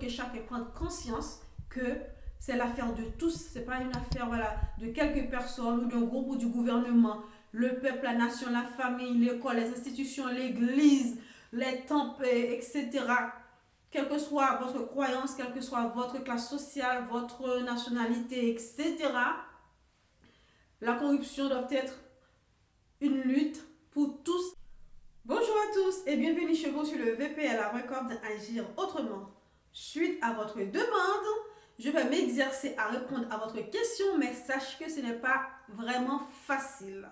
que chacun prenne conscience que c'est l'affaire de tous, c'est pas une affaire de quelques personnes ou d'un groupe ou du gouvernement. Le peuple, la nation, la famille, l'école, les institutions, l'église, les temples, etc. Quelle que soit votre croyance, quelle que soit votre classe sociale, votre nationalité, etc. La corruption doit être une lutte pour tous. Bonjour à tous et bienvenue chez vous sur le VPL, la record d'agir autrement. Suite à votre demande, je vais m'exercer à répondre à votre question, mais sache que ce n'est pas vraiment facile.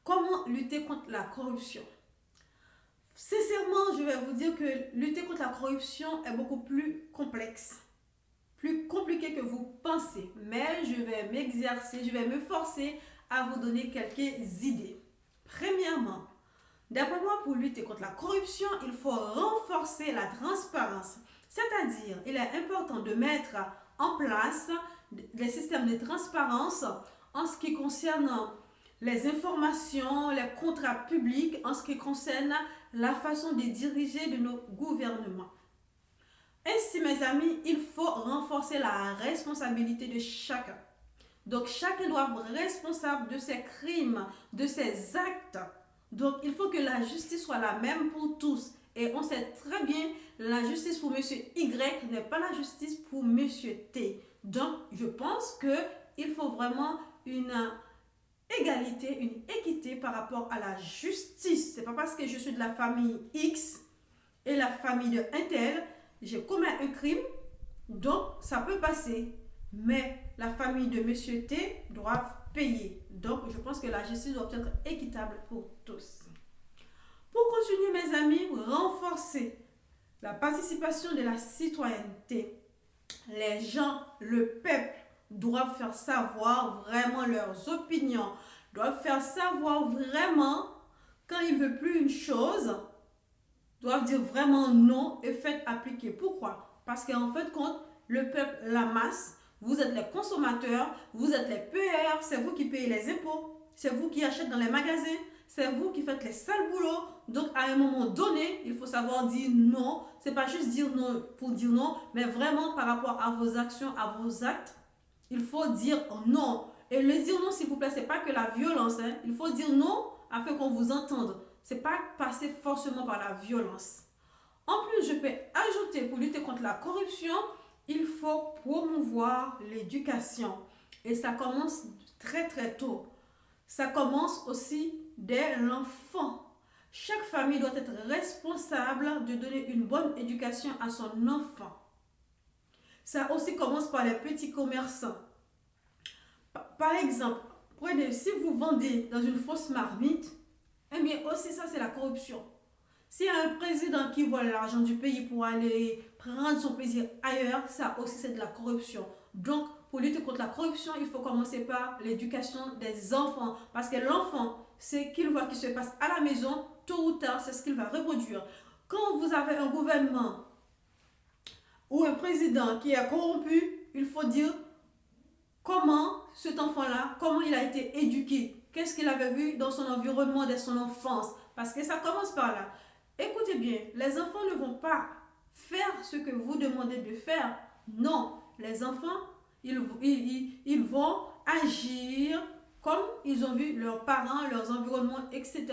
Comment lutter contre la corruption? Sincèrement, je vais vous dire que lutter contre la corruption est beaucoup plus complexe, plus compliqué que vous pensez. Mais je vais m'exercer, je vais me forcer à vous donner quelques idées. Premièrement, d'après moi, pour lutter contre la corruption, il faut renforcer la transparence. C'est-à-dire, il est important de mettre en place des systèmes de transparence en ce qui concerne les informations, les contrats publics, en ce qui concerne la façon de diriger de nos gouvernements. Ainsi, mes amis, il faut renforcer la responsabilité de chacun. Donc, chacun doit être responsable de ses crimes, de ses actes. Donc, il faut que la justice soit la même pour tous. Et on sait très bien, la justice pour monsieur Y n'est pas la justice pour monsieur T. Donc, je pense qu'il faut vraiment une égalité, une équité par rapport à la justice. C'est pas parce que je suis de la famille X et la famille de un tel, j'ai commis un crime, donc ça peut passer. Mais la famille de monsieur T doit payer. Donc, je pense que la justice doit être équitable pour tous. Pour continuer, mes amis, renforcer la participation de la citoyenneté. Les gens, le peuple, doivent faire savoir vraiment leurs opinions, doivent faire savoir vraiment quand ils ne veulent plus une chose, doivent dire vraiment non et faites appliquer. Pourquoi? Parce qu'en fait, compte, le peuple, la masse, vous êtes les consommateurs, vous êtes les payeurs, c'est vous qui payez les impôts, c'est vous qui achetez dans les magasins, c'est vous qui faites les sales boulots. Donc, à un moment donné, il faut savoir dire non. C'est pas juste dire non pour dire non, mais vraiment par rapport à vos actions, à vos actes, il faut dire non. Et le dire non, s'il vous plaît, c'est pas que la violence. Il faut dire non afin qu'on vous entende. C'est pas passer forcément par la violence. En plus, je peux ajouter, pour lutter contre la corruption, il faut promouvoir l'éducation. Et ça commence très très tôt. Ça commence aussi dès l'enfant. Chaque famille doit être responsable de donner une bonne éducation à son enfant. Ça aussi commence par les petits commerçants. Par exemple, si vous vendez dans une fausse marmite, eh bien aussi ça c'est la corruption. S'il y a un président qui vole l'argent du pays pour aller prendre son plaisir ailleurs, ça aussi c'est de la corruption. Donc, pour lutter contre la corruption, il faut commencer par l'éducation des enfants. Parce que l'enfant, c'est qu'il voit qui se passe à la maison, tôt ou tard, c'est ce qu'il va reproduire. Quand vous avez un gouvernement ou un président qui est corrompu, il faut dire comment cet enfant-là, comment il a été éduqué. Qu'est-ce qu'il avait vu dans son environnement dès son enfance. Parce que ça commence par là. Écoutez bien, les enfants ne vont pas faire ce que vous demandez de faire. Non, les enfants, ils vont agir comme ils ont vu leurs parents, leurs environnements, etc.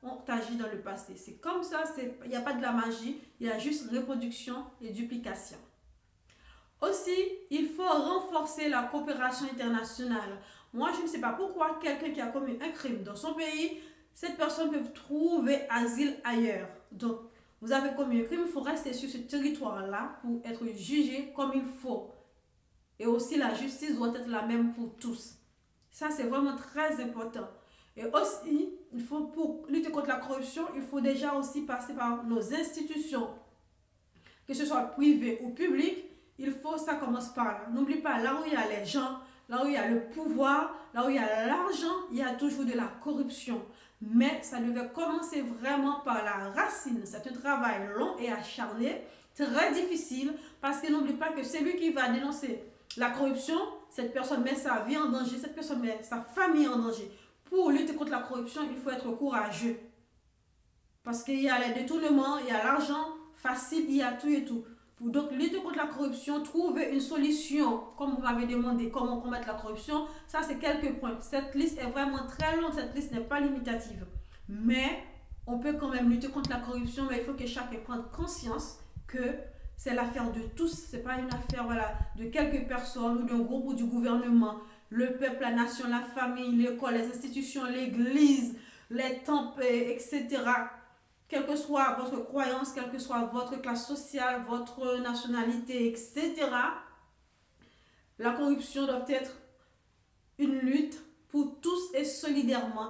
ont agi dans le passé. C'est comme ça, il n'y a pas de la magie, il y a juste reproduction et duplication. Aussi, il faut renforcer la coopération internationale. Moi, je ne sais pas pourquoi quelqu'un qui a commis un crime dans son pays, cette personne peut trouver asile ailleurs. Donc, vous avez commis un crime, il faut rester sur ce territoire-là pour être jugé comme il faut. Et aussi, la justice doit être la même pour tous. Ça, c'est vraiment très important. Et aussi, pour lutter contre la corruption, il faut déjà aussi passer par nos institutions, que ce soit privées ou publiques. Ça commence par là. N'oublie pas, là où il y a les gens, là où il y a le pouvoir, là où il y a l'argent, il y a toujours de la corruption. Mais ça devait commencer vraiment par la racine. C'est un travail long et acharné, très difficile, parce que n'oublie pas que celui qui va dénoncer la corruption, cette personne met sa vie en danger, cette personne met sa famille en danger. Pour lutter contre la corruption, il faut être courageux. Parce qu'il y a les détournements, il y a l'argent facile, il y a tout et tout. Donc, lutter contre la corruption, trouver une solution, comme vous m'avez demandé, comment combattre la corruption, ça c'est quelques points. Cette liste est vraiment très longue, cette liste n'est pas limitative. Mais on peut quand même lutter contre la corruption, mais il faut que chacun prenne conscience que c'est l'affaire de tous, c'est pas une affaire voilà, de quelques personnes ou d'un groupe ou du gouvernement. Le peuple, la nation, la famille, l'école, les institutions, l'église, les temples, etc. Quelle que soit votre croyance, quelle que soit votre classe sociale, votre nationalité, etc., la corruption doit être une lutte pour tous et solidairement.